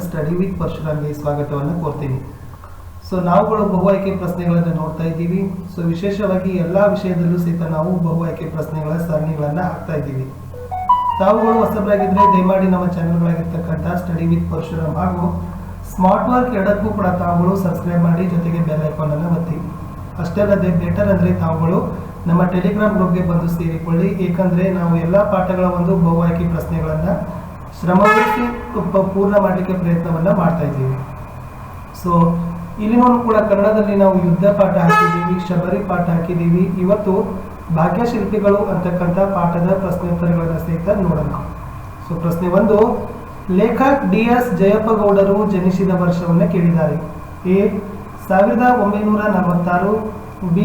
Study with ಪರಶುರಾಮ್ಗೆ ಸ್ವಾಗತವನ್ನು ಕೋರ್ತೀನಿ. So ನಾವುಗಳು ಬಹು ಆಯ್ಕೆ ಪ್ರಶ್ನೆಗಳನ್ನು ನೋಡ್ತಾ ಇದ್ದೀವಿ. ಸೊ ವಿಶೇಷವಾಗಿ ಎಲ್ಲ ವಿಷಯದಲ್ಲೂ ಸಹಿತ ನಾವು ಬಹು ಆಯ್ಕೆ ಪ್ರಶ್ನೆಗಳ ಸರಣಿಗಳನ್ನು ಹಾಕ್ತಾ ಇದ್ದೀವಿ. ತಾವುಗಳು ಹೊಸಬರಾಗಿದ್ದರೆ ದಯಮಾಡಿ ನಮ್ಮ ಚಾನೆಲ್ಗಳಾಗಿರ್ತಕ್ಕಂಥ ಸ್ಟಡಿ ವಿತ್ ಪರಶುರಾಮ್ ಹಾಗೂ ಸ್ಮಾರ್ಟ್ ವರ್ಕ್ ಎರಡಕ್ಕೂ ಕೂಡ ತಾವುಗಳು ಸಬ್ಸ್ಕ್ರೈಬ್ ಮಾಡಿ, ಜೊತೆಗೆ ಬೆಲ್ ಐಕಾನ್ ಅನ್ನು ಒತ್ತಿ. ಅಷ್ಟೇ ಅಲ್ಲದೆ ಬೆಟರ್ ಅಂದರೆ ತಾವುಗಳು ನಮ್ಮ ಟೆಲಿಗ್ರಾಮ್ ಗ್ರೂಪ್ಗೆ ಬಂದು ಸೇರಿಕೊಳ್ಳಿ. ಏಕೆಂದರೆ ನಾವು ಎಲ್ಲ ಪಾಠಗಳ ಒಂದು ಬಹು ಆಯ್ಕೆ ಪ್ರಶ್ನೆಗಳನ್ನು ಶ್ರಮವಹಿಸಿ ಪೂರ್ಣ ಮಾಡಲಿಕ್ಕೆ ಪ್ರಯತ್ನವನ್ನು ಮಾಡ್ತಾ ಇದ್ದೀವಿ. ಸೊ ಇಲ್ಲಿನೂ ಕೂಡ ಕನ್ನಡದಲ್ಲಿ ನಾವು ಯುದ್ಧ ಪಾಠ ಹಾಕಿದ್ದೀವಿ, ಶಬರಿ ಪಾಠ ಹಾಕಿದ್ದೀವಿ. ಇವತ್ತು ಭಾಗ್ಯಶಿಲ್ಪಿಗಳು ಅಂತಕ್ಕಂಥ ಪಾಠದ ಪ್ರಶ್ನೋತ್ತರಗಳನ್ನು ಸಹಿತ ನೋಡೋಣ. ಸೊ ಪ್ರಶ್ನೆ 1, ಲೇಖಕ್ DS ಜಯಪ್ಪಗೌಡರು ಜನಿಸಿದ ವರ್ಷವನ್ನು ಕೇಳಿದ್ದಾರೆ. A 1946, B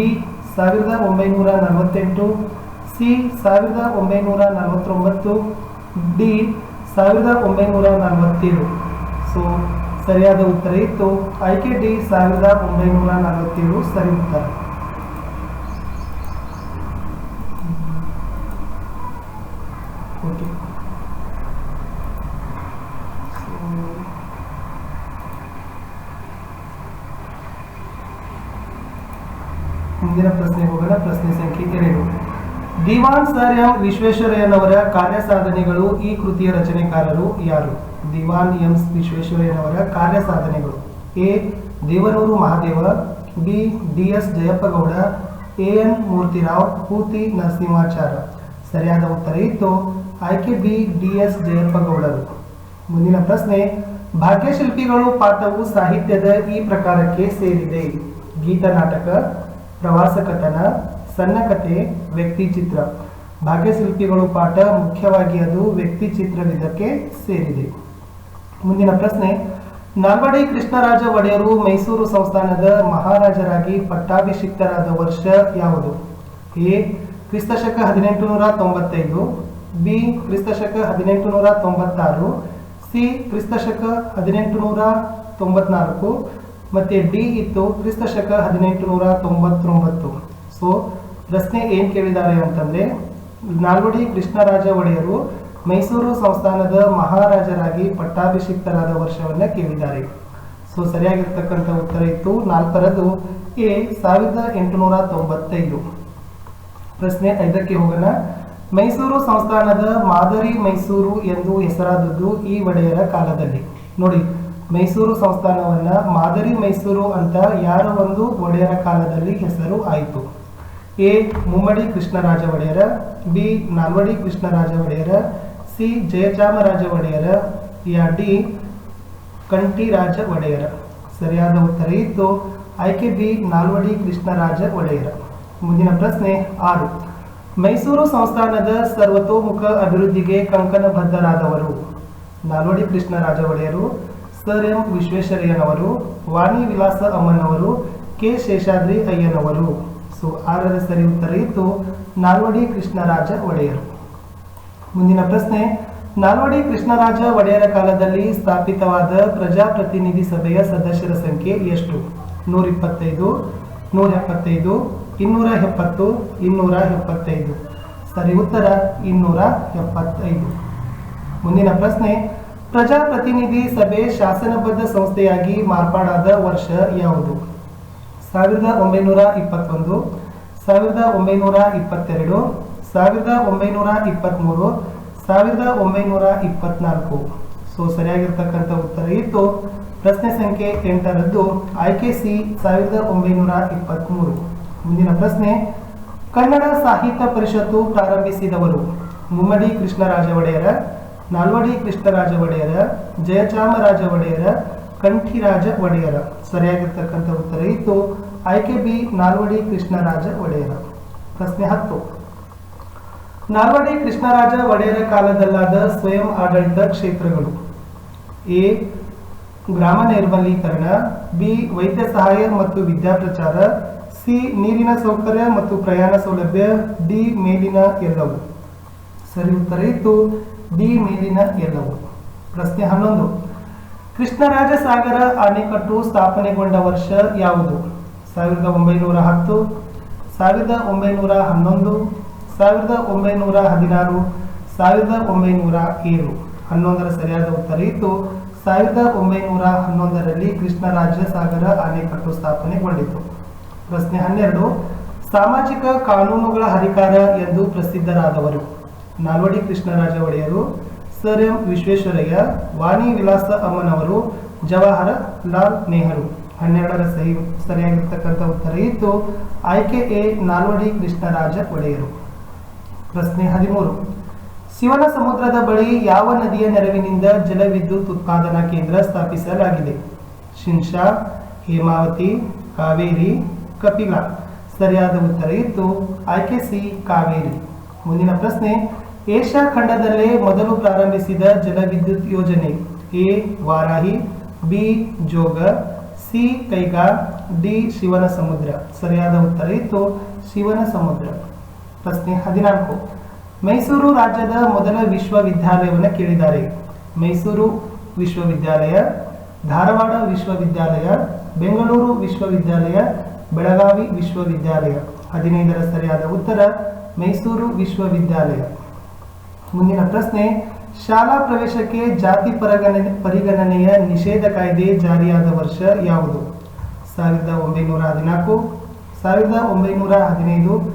1948, C 1949, D 1947. So ಸರಿಯಾದ ಉತ್ತರ ಇತ್ತು ಆಯ್ಕೆ ಡಿ 1947 ಸರಿ ಉತ್ತರ. ಓಕೆ, ಮುಂದಿನ ಪ್ರಶ್ನೆ ಹೋಗೋಣ. ಪ್ರಶ್ನೆ ಸಂಖ್ಯೆ 2, ದಿವಾನ್ ಸರ್ ಎಂ ವಿಶ್ವೇಶ್ವರಯ್ಯನವರ ಕಾರ್ಯ ಸಾಧನೆಗಳು. ಈ ಕೃತಿಯ ರಚನೆಕಾರರು ಯಾರು? ದಿವಾನ್ ಎಂ ವಿಶ್ವೇಶ್ವರಯ್ಯನವರ ಕಾರ್ಯ ಸಾಧನೆಗಳು. A Devanur Mahadeva, B DS Jayappa Gowda, AN Murthy Rao, ಪೂತಿ Narasimhacharya. ಸರಿಯಾದ ಉತ್ತರ ಇತ್ತು ಆಯ್ಕೆ B DS ಜಯಪ್ಪಗೌಡರು. ಮುಂದಿನ ಪ್ರಶ್ನೆ, ಭಾಗ್ಯಶಿಲ್ಪಿಗಳು ಪಾಠವು ಸಾಹಿತ್ಯದ ಈ ಪ್ರಕಾರಕ್ಕೆ ಸೇರಿದೆ. ಗೀತ ನಾಟಕ, ಪ್ರವಾಸ ಕಥನ, ಸಣ್ಣ ಕಥೆ, ವ್ಯಕ್ತಿ ಚಿತ್ರ. ಭಾಗ್ಯಶಿಲ್ಪಿಗಳು ಪಾಠ ಮುಖ್ಯವಾಗಿ ಅದು ವ್ಯಕ್ತಿ ಚಿತ್ರವಿದಕ್ಕೆ ಸೇರಿದೆ. ಮುಂದಿನ ಪ್ರಶ್ನೆ, ನಾಲ್ವಡಿ ಕೃಷ್ಣರಾಜ ಒಡೆಯರು ಮೈಸೂರು ಸಂಸ್ಥಾನದ ಮಹಾರಾಜರಾಗಿ ಪಟ್ಟಾಭಿಷಿಕ್ತರಾದ ವರ್ಷ ಯಾವುದು? A ಕ್ರಿಸ್ತಶಕ 1895, B ಕ್ರಿಸ್ತಶಕ 1896, C ಕ್ರಿಸ್ತಶಕ 1894 ಮತ್ತೆ D ಇತ್ತು ಕ್ರಿಸ್ತಶಕ 1899. ಸೊ ಪ್ರಶ್ನೆ ಏನ್ ಕೇಳಿದ್ದಾರೆ ಅಂತಂದ್ರೆ, ನಾಲ್ವಡಿ ಕೃಷ್ಣರಾಜ ಒಡೆಯರು ಮೈಸೂರು ಸಂಸ್ಥಾನದ ಮಹಾರಾಜರಾಗಿ ಪಟ್ಟಾಭಿಷಿಕ್ತರಾದ ವರ್ಷವನ್ನ ಕೇಳಿದ್ದಾರೆ. ಸೊ ಸರಿಯಾಗಿರ್ತಕ್ಕಂಥ ಉತ್ತರ ಇತ್ತು 4ರದ್ದು A 1895. ಪ್ರಶ್ನೆ 5ಕ್ಕೆ ಹೋಗೋಣ. ಮೈಸೂರು ಸಂಸ್ಥಾನದ ಮಾದರಿ ಮೈಸೂರು ಎಂದು ಹೆಸರಾದದ್ದು ಈ ಒಡೆಯರ ಕಾಲದಲ್ಲಿ. ನೋಡಿ, ಮೈಸೂರು ಸಂಸ್ಥಾನವನ್ನ ಮಾದರಿ ಮೈಸೂರು ಅಂತ ಯಾರ ಒಂದು ಒಡೆಯರ ಕಾಲದಲ್ಲಿ ಹೆಸರು ಆಯಿತು? A ಮುಮ್ಮಡಿ ಕೃಷ್ಣರಾಜ ಒಡೆಯರ, B ನಾಲ್ವಡಿ ಕೃಷ್ಣರಾಜ ಒಡೆಯರ, C ಜಯಚಾಮರಾಜ ಒಡೆಯರ, ಯಾ D ಕಂಠಿರಾಜ ಒಡೆಯರ. ಸರಿಯಾದ ಉತ್ತರ ಇತ್ತು ಆಯ್ಕೆ B ನಾಲ್ವಡಿ ಕೃಷ್ಣರಾಜ ಒಡೆಯರ. ಮುಂದಿನ ಪ್ರಶ್ನೆ 6, ಮೈಸೂರು ಸಂಸ್ಥಾನದ ಸರ್ವತೋಮುಖ ಅಭಿವೃದ್ಧಿಗೆ ಕಂಕಣಬದ್ಧರಾದವರು. ನಾಲ್ವಡಿ ಕೃಷ್ಣರಾಜ ಒಡೆಯರು, ಸರ್ ಎಂ ವಿಶ್ವೇಶ್ವರಯ್ಯನವರು, ವಾಣಿ ವಿಲಾಸ ಅಮ್ಮನವರು, ಕೆ ಶೇಷಾದ್ರಿ ಅಯ್ಯನವರು. ಸೊ 6ರ ಸರಿ ಉತ್ತರ ಇತ್ತು ನಾಲ್ವಡಿ ಕೃಷ್ಣರಾಜ ಒಡೆಯರು. ಮುಂದಿನ ಪ್ರಶ್ನೆ, ನಾಲ್ವಡಿ ಕೃಷ್ಣರಾಜ ಒಡೆಯರ ಕಾಲದಲ್ಲಿ ಸ್ಥಾಪಿತವಾದ ಪ್ರಜಾಪ್ರತಿನಿಧಿ ಸಭೆಯ ಸದಸ್ಯರ ಸಂಖ್ಯೆ ಎಷ್ಟು? 125, 175, 270, 275. ಸರಿ ಉತ್ತರ 275. ಮುಂದಿನ ಪ್ರಶ್ನೆ, ಪ್ರಜಾಪ್ರತಿನಿಧಿ ಸಭೆ ಶಾಸನಬದ್ಧ ಸಂಸ್ಥೆಯಾಗಿ ಮಾರ್ಪಾಡಾದ ವರ್ಷ ಯಾವುದು? 1921, 1922, 1923, 1924. ಸೊ ಸರಿಯಾಗಿರ್ತಕ್ಕಂಥ ಉತ್ತರ ಇತ್ತು ಪ್ರಶ್ನೆ ಸಂಖ್ಯೆ 8ರದ್ದು ಆಯ್ಕೆ C 1923. ಮುಂದಿನ ಪ್ರಶ್ನೆ, ಕನ್ನಡ ಸಾಹಿತ್ಯ ಪರಿಷತ್ತು ಪ್ರಾರಂಭಿಸಿದವರು. ಮುಮ್ಮಡಿ ಕೃಷ್ಣರಾಜ ಒಡೆಯರ, ನಾಲ್ವಡಿ ಕೃಷ್ಣರಾಜ ಒಡೆಯರ, ಜಯಚಾಮರಾಜ ಒಡೆಯರ, ಕಂಠಿರಾಜ ಒಡೆಯರ. ಸರಿಯಾಗಿರ್ತಕ್ಕಂಥ ಉತ್ತರ ಇತ್ತು ಆಯ್ಕೆ B ನಾಲ್ವಡಿ ಕೃಷ್ಣರಾಜ ಒಡೆಯರ. ಪ್ರಶ್ನೆ 10, ನಾಲ್ವಡಿ ಕೃಷ್ಣರಾಜ ಒಡೆಯರ ಕಾಲದಲ್ಲಾದ ಸ್ವಯಂ ಆಡಳಿತ ಕ್ಷೇತ್ರಗಳು. A ಗ್ರಾಮ ನೈರ್ಮಲೀಕರಣ, B ವೈದ್ಯ ಸಹಾಯ ಮತ್ತು ವಿದ್ಯಾಪ್ರಚಾರ, C ನೀರಿನ ಸೌಕರ್ಯ ಮತ್ತು ಪ್ರಯಾಣ ಸೌಲಭ್ಯ, D ಮೇಲಿನ ಎಲ್ಲವೂ. ಸರಿ ಉತ್ತರ ಇತ್ತು D ಮೇಲಿನ ಎಲ್ಲವೂ. ಪ್ರಶ್ನೆ 11, ಕೃಷ್ಣರಾಜ ಸಾಗರ ಅಣೆಕಟ್ಟು ಸ್ಥಾಪನೆಗೊಂಡ ವರ್ಷ ಯಾವುದು? 1910, 1911, 1916, 1907. 11ರ ಸರಿಯಾದ ಉತ್ತರ ಇತ್ತು 1911ರಲ್ಲಿ ಕೃಷ್ಣರಾಜ ಸಾಗರ ಅಣೆಕಟ್ಟು ಸ್ಥಾಪನೆಗೊಂಡಿತು. ಪ್ರಶ್ನೆ 12. ಸಾಮಾಜಿಕ ಕಾನೂನುಗಳ ಹರಿಕಾರ ಎಂದು ಪ್ರಸಿದ್ಧರಾದವರು? ನಾಲ್ವಡಿ ಕೃಷ್ಣರಾಜ ಒಡೆಯರು, ಸರ್ ಎಂ ವಿಶ್ವೇಶ್ವರಯ್ಯ, ವಾಣಿ ವಿಲಾಸ ಅಮ್ಮನವರು, ಜವಾಹರಲಾಲ್ ನೆಹರು. 12ರ ಸರಿಯಾಗಿರ್ತಕ್ಕಂಥ ಉತ್ತರ ಇತ್ತು ಆಯ್ಕೆ ಎ, ನಾಲ್ವಡಿ ಕೃಷ್ಣರಾಜ ಒಡೆಯರು. ಪ್ರಶ್ನೆ 13. ಶಿವನ ಸಮುದ್ರದ ಬಳಿ ಯಾವ ನದಿಯ ನೆರವಿನಿಂದ ಜಲವಿದ್ಯುತ್ ಉತ್ಪಾದನಾ ಕೇಂದ್ರ ಸ್ಥಾಪಿಸಲಾಗಿದೆ? ಶಿಂಷಾ, ಹೇಮಾವತಿ, ಕಾವೇರಿ, ಕಪಿಲಾ. ಸರಿಯಾದ ಉತ್ತರ ಇತ್ತು ಆಯ್ಕೆ ಸಿ, ಕಾವೇರಿ. ಮುಂದಿನ ಪ್ರಶ್ನೆ. ಏಷ್ಯಾ ಖಂಡದಲ್ಲೇ ಮೊದಲು ಪ್ರಾರಂಭಿಸಿದ ಜಲವಿದ್ಯುತ್ ಯೋಜನೆ? A, Varahi, B, Jog, C, Kaiga, D, ಶಿವನ ಸಮುದ್ರ. ಸರಿಯಾದ ಉತ್ತರ ಇತ್ತು ಶಿವನ ಸಮುದ್ರ. ಪ್ರಶ್ನೆ 14. ಮೈಸೂರು ರಾಜ್ಯದ ಮೊದಲ ವಿಶ್ವವಿದ್ಯಾಲಯವನ್ನು ಕೇಳಿದ್ದಾರೆ. ಮೈಸೂರು ವಿಶ್ವವಿದ್ಯಾಲಯ, ಧಾರವಾಡ ವಿಶ್ವವಿದ್ಯಾಲಯ, ಬೆಂಗಳೂರು ವಿಶ್ವವಿದ್ಯಾಲಯ, ಬೆಳಗಾವಿ ವಿಶ್ವವಿದ್ಯಾಲಯ. 15ರ ಸರಿಯಾದ ಉತ್ತರ ಮೈಸೂರು ವಿಶ್ವವಿದ್ಯಾಲಯ. ಮುಂದಿನ ಪ್ರಶ್ನೆ. ಶಾಲಾ ಪ್ರವೇಶಕ್ಕೆ ಜಾತಿ ಪರಿಗಣನೆಯ ನಿಷೇಧ ಕಾಯ್ದೆ ಜಾರಿಯಾದ ವರ್ಷ ಯಾವುದು? 1914, 1915,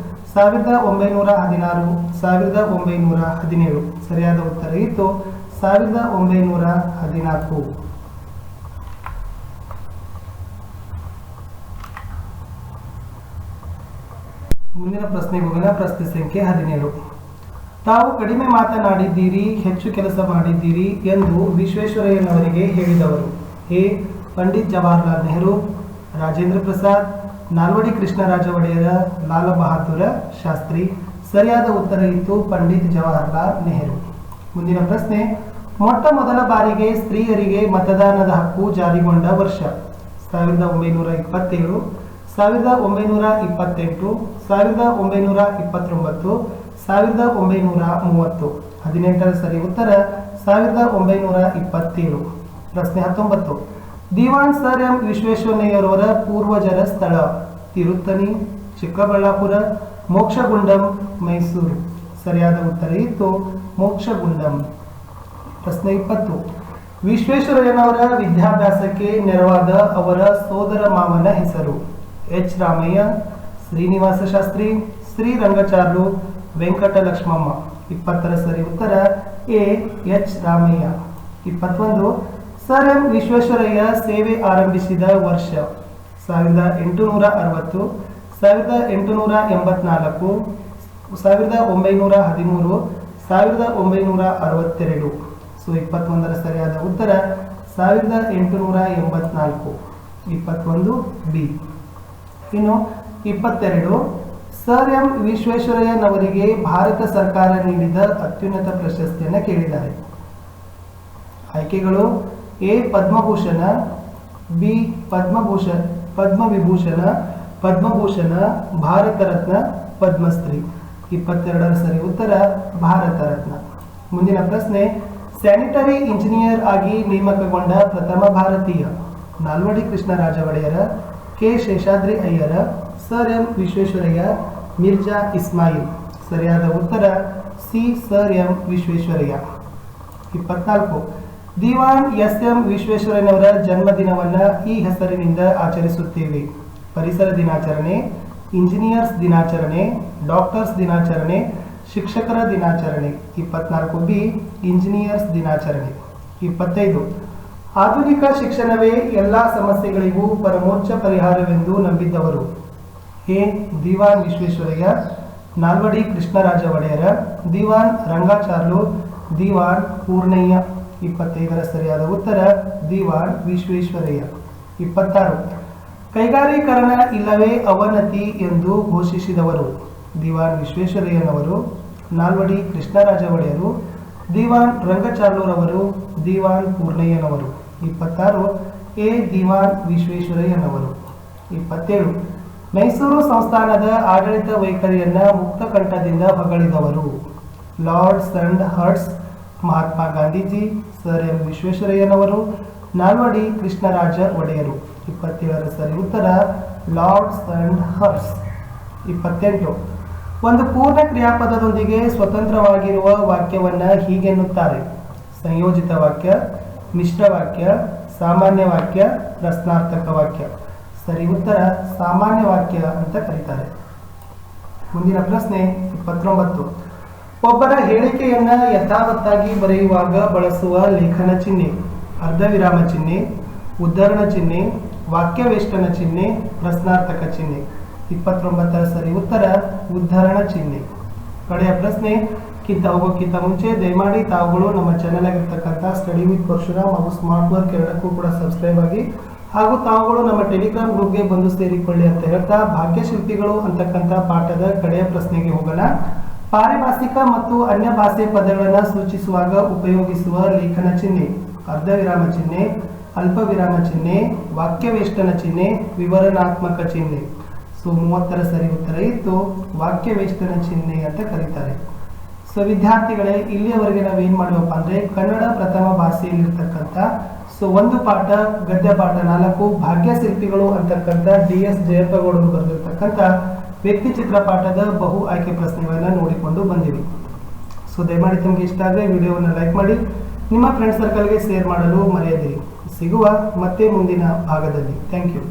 1916, 1917. ಸರಿಯಾದ ಉತ್ತರ ಇತ್ತು 1914. ಮುಂದಿನ ಪ್ರಶ್ನೆಗೆ ಹೋಗೋಣ. ಪ್ರಶ್ನೆ ಸಂಖ್ಯೆ 17. ತಾವು ಕಡಿಮೆ ಮಾತನಾಡಿದ್ದೀರಿ, ಹೆಚ್ಚು ಕೆಲಸ ಮಾಡಿದ್ದೀರಿ ಎಂದು ವಿಶ್ವೇಶ್ವರಯ್ಯನವರಿಗೆ ಹೇಳಿದವರು? ಎ, ಪಂಡಿತ್ ಜವಾಹರಲಾಲ್ ನೆಹರು, ರಾಜೇಂದ್ರ ಪ್ರಸಾದ್, ನಾಲ್ವಡಿ ಕೃಷ್ಣರಾಜ ಒಡೆಯರ, ಲಾಲ ಬಹಾದ್ದೂರ ಶಾಸ್ತ್ರಿ. ಸರಿಯಾದ ಉತ್ತರ ಇತ್ತು ಪಂಡಿತ್ ಜವಾಹರಲಾಲ್ ನೆಹರು. ಮುಂದಿನ ಪ್ರಶ್ನೆ. ಮೊಟ್ಟ ಮೊದಲ ಬಾರಿಗೆ ಸ್ತ್ರೀಯರಿಗೆ ಮತದಾನದ ಹಕ್ಕು ಜಾರಿಗೊಂಡ ವರ್ಷ? 1927, 1928, 1929, 1930. 18ರ ಸರಿ ಉತ್ತರ 1927. ಪ್ರಶ್ನೆ 19. ದಿವಾನ್ ಸರ್ ಎಂ ವಿಶ್ವೇಶ್ವರಯ್ಯನವರ ಪೂರ್ವಜರ ಸ್ಥಳ? ತಿರುತ್ತನಿ, ಚಿಕ್ಕಬಳ್ಳಾಪುರ, ಮೋಕ್ಷಗುಂಡಂ, ಮೈಸೂರು. ಸರಿಯಾದ ಉತ್ತರ ಇತ್ತು ಮೋಕ್ಷಗುಂಡಂ. ಪ್ರಶ್ನೆ 20. ವಿಶ್ವೇಶ್ವರಯ್ಯನವರ ವಿದ್ಯಾಭ್ಯಾಸಕ್ಕೆ ನೆರವಾದ ಅವರ ಸೋದರ ಮಾವನ ಹೆಸರು? ಎಚ್ ರಾಮಯ್ಯ, ಶ್ರೀನಿವಾಸ ಶಾಸ್ತ್ರಿ, ಶ್ರೀರಂಗಚಾರ್ಲು, ವೆಂಕಟಲಕ್ಷ್ಮಮ್ಮ. 20ರ ಸರಿ ಉತ್ತರ A, H Ramaiah. 21. Sir M Visvesvaraya ಸೇವೆ ಆರಂಭಿಸಿದ ವರ್ಷ? 1860, 1884, 1913, 1962. 21ರ ಸರಿಯಾದ ಉತ್ತರ 1884. 21 ಬಿ. ಇನ್ನು 22. ಸರ್ ಎಂ ವಿಶ್ವೇಶ್ವರಯ್ಯನವರಿಗೆ ಭಾರತ ಸರ್ಕಾರ ನೀಡಿದ ಅತ್ಯುನ್ನತ ಪ್ರಶಸ್ತಿಯನ್ನು ಕೇಳಿದ್ದಾರೆ. ಆಯ್ಕೆಗಳು: ಎ, ಪದ್ಮಭೂಷಣ, ಬಿ, ಪದ್ಮವಿಭೂಷಣ, ಪದ್ಮಭೂಷಣ, ಭಾರತ ರತ್ನ, ಪದ್ಮಶ್ರೀ. 22ರ ಸರಿ ಉತ್ತರ ಭಾರತ ರತ್ನ. ಮುಂದಿನ ಪ್ರಶ್ನೆ. ಸ್ಯಾನಿಟರಿ ಇಂಜಿನಿಯರ್ ಆಗಿ ನೇಮಕಗೊಂಡ ಪ್ರಥಮ ಭಾರತೀಯ? Nalvadi Krishnaraja Wodeyar, K Sheshadri Iyer, sir M Visvesvaraya, Mirza Ismail. ಸರಿಯಾದ ಉತ್ತರ C, sir M Visvesvaraya. 24. Dewan S M ವಿಶ್ವೇಶ್ವರಯ್ಯನವರ ಜನ್ಮದಿನವನ್ನು ಈ ಹೆಸರಿನಿಂದ ಆಚರಿಸುತ್ತೇವೆ? ಪರಿಸರ ದಿನಾಚರಣೆ, ಇಂಜಿನಿಯರ್ಸ್ ದಿನಾಚರಣೆ, ಡಾಕ್ಟರ್ಸ್ ದಿನಾಚರಣೆ, ಶಿಕ್ಷಕರ ದಿನಾಚರಣೆ. 24 ಬಿ, ಇಂಜಿನಿಯರ್ಸ್ ದಿನಾಚರಣೆ. 25. ಆಧುನಿಕ ಶಿಕ್ಷಣವೇ ಎಲ್ಲ ಸಮಸ್ಯೆಗಳಿಗೂ ಪರಮೋಚ್ಚ ಪರಿಹಾರವೆಂದು ನಂಬಿದ್ದವರು? ಎ, ದಿವಾನ್ ವಿಶ್ವೇಶ್ವರಯ್ಯ, ನಾಲ್ವಡಿ ಕೃಷ್ಣರಾಜ ಒಡೆಯರ, ದಿವಾನ್ ರಂಗಾಚಾರ್ಲು, ದಿವಾನ್ ಪೂರ್ಣಯ್ಯ. 25ರ ಸರಿಯಾದ ಉತ್ತರ ದಿವಾನ್ ವಿಶ್ವೇಶ್ವರಯ್ಯ. 26. ಕೈಗಾರೀಕರಣ ಇಲ್ಲವೇ ಅವನತಿ ಎಂದು ಘೋಷಿಸಿದವರು? ದಿವಾನ್ ವಿಶ್ವೇಶ್ವರಯ್ಯನವರು, ನಾಲ್ವಡಿ ಕೃಷ್ಣರಾಜ ಒಡೆಯರು, ದಿವಾನ್ ರಂಗಚಾರ್ಲುರವರು, ದಿವಾನ್ ಪೂರ್ಣಯ್ಯನವರು. 26 ಎ, ದಿವಾನ್ ವಿಶ್ವೇಶ್ವರಯ್ಯನವರು. 27. ಮೈಸೂರು ಸಂಸ್ಥಾನದ ಆಡಳಿತ ವೈಖರಿಯನ್ನ ಮುಕ್ತ ಕಂಠದಿಂದ ಹೊಗಳಿದವರು? Lord Sandhurst, Mahatma Gandhiji, sir M ವಿಶ್ವೇಶ್ವರಯ್ಯನವರು, ನಾಲ್ವಡಿ ಕೃಷ್ಣರಾಜ ಒಡೆಯರು. 27ರ ಸರಿ ಉತ್ತರ ಲಾರ್ಡ್ ಸೆಂಡ್ ಹರ್ಟ್ಸ್. 28. ಒಂದು ಪೂರ್ಣ ಕ್ರಿಯಾಪದದೊಂದಿಗೆ ಸ್ವತಂತ್ರವಾಗಿರುವ ವಾಕ್ಯವನ್ನ ಹೀಗೆನ್ನುತ್ತಾರೆ? ಸಂಯೋಜಿತ ವಾಕ್ಯ, ಮಿಶ್ರ ವಾಕ್ಯ, ಸಾಮಾನ್ಯ ವಾಕ್ಯ, ಪ್ರಶ್ನಾರ್ಥಕ ವಾಕ್ಯ. ಸರಿ ಉತ್ತರ ಸಾಮಾನ್ಯ ವಾಕ್ಯ ಅಂತ ಕರೀತಾರೆ. ಮುಂದಿನ ಪ್ರಶ್ನೆ 29. ಒಬ್ಬರ ಹೇಳಿಕೆಯನ್ನ ಯಥಾವತ್ತಾಗಿ ಬರೆಯುವಾಗ ಬಳಸುವ ಲೇಖನ ಚಿಹ್ನೆ: ಅರ್ಧ ವಿರಾಮ ಚಿಹ್ನೆ, ಉದ್ಧರಣ ಚಿಹ್ನೆ, ವಾಕ್ಯವೇಷ್ಟನ ಚಿಹ್ನೆ, ಪ್ರಶ್ನಾರ್ಥಕ ಚಿಹ್ನೆ. 29ರ ಸರಿ ಉತ್ತರ ಉದ್ಧರಣ ಚಿಹ್ನೆ. ಕಡೆಯ ಪ್ರಶ್ನೆ ಹೋಗೋಕ್ಕಿಂತ ಮುಂಚೆ ದಯಮಾಡಿ ತಾವುಗಳು ನಮ್ಮ ಚಾನೆಲ್ ಆಗಿರ್ತಕ್ಕಂಥ ಸ್ಟಡಿ ವಿತ್ ಪರಶುರಾಮ್ ಹಾಗೂ ಸ್ಮಾರ್ಟ್ ವರ್ಕ್ ಎರಡಕ್ಕೂ ಕೂಡ ಸಬ್ಸ್ಕ್ರೈಬ್ ಆಗಿ ಹಾಗೂ ತಾವುಗಳು ನಮ್ಮ ಟೆಲಿಗ್ರಾಮ್ ಗ್ರೂಪ್ಗೆ ಬಂದು ಸೇರಿಕೊಳ್ಳಿ ಅಂತ ಹೇಳ್ತಾ ಭಾಗ್ಯಶಿಲ್ಪಿಗಳು ಅಂತಕ್ಕಂಥ ಪಾಠದ ಕಡೆಯ ಪ್ರಶ್ನೆಗೆ ಹೋಗೋಣ. ಪಾರಿಭಾಷಿಕ ಮತ್ತು ಅನ್ಯ ಭಾಷೆ ಪದಗಳನ್ನು ಸೂಚಿಸುವಾಗ ಉಪಯೋಗಿಸುವ ಲೇಖನ ಚಿಹ್ನೆ: ಅರ್ಧ ವಿರಾಮ ಚಿಹ್ನೆ, ಅಲ್ಪ ವಿರಾಮ ಚಿಹ್ನೆ, ವಾಕ್ಯವೇಷ್ಟನ ಚಿಹ್ನೆ, ವಿವರಣಾತ್ಮಕ ಚಿಹ್ನೆ. 30ರ ಸರಿ ಉತ್ತರ ಇತ್ತು ವಾಕ್ಯವೇಷ್ಟನ ಚಿಹ್ನೆ ಅಂತ ಕರೀತಾರೆ. ವಿದ್ಯಾರ್ಥಿಗಳೇ, ಇಲ್ಲಿಯವರೆಗೆ ನಾವೇನ್ ಮಾಡುವಪ್ಪ ಅಂದ್ರೆ ಕನ್ನಡ ಪ್ರಥಮ ಭಾಷೆಯಲ್ಲಿರ್ತಕ್ಕಂಥ ಒಂದು ಪಾಠ ಗದ್ಯ ಪಾಠ 4 ಭಾಗ್ಯಶಿಲ್ಪಿಗಳು ಅಂತಕ್ಕಂಥ DS ಜಯಪ್ಪಗೌಡರು ಬರೆದಿರ್ತಕ್ಕಂಥ ವ್ಯಕ್ತಿ ಚಿತ್ರ ಪಾಠದ ಬಹು ಆಯ್ಕೆ ಪ್ರಶ್ನೆಗಳನ್ನ ನೋಡಿಕೊಂಡು ಬಂದಿವಿ. ದಯಮಾಡಿ ತಮಗೆ ಇಷ್ಟ ಆದರೆ ವಿಡಿಯೋವನ್ನು ಲೈಕ್ ಮಾಡಿ, ನಿಮ್ಮ ಫ್ರೆಂಡ್ ಸರ್ಕಲ್ಗೆ ಶೇರ್ ಮಾಡಲು ಮರೆಯದಿರಿ. ಸಿಗುವ ಮತ್ತೆ ಮುಂದಿನ ಭಾಗದಲ್ಲಿ. Thank you.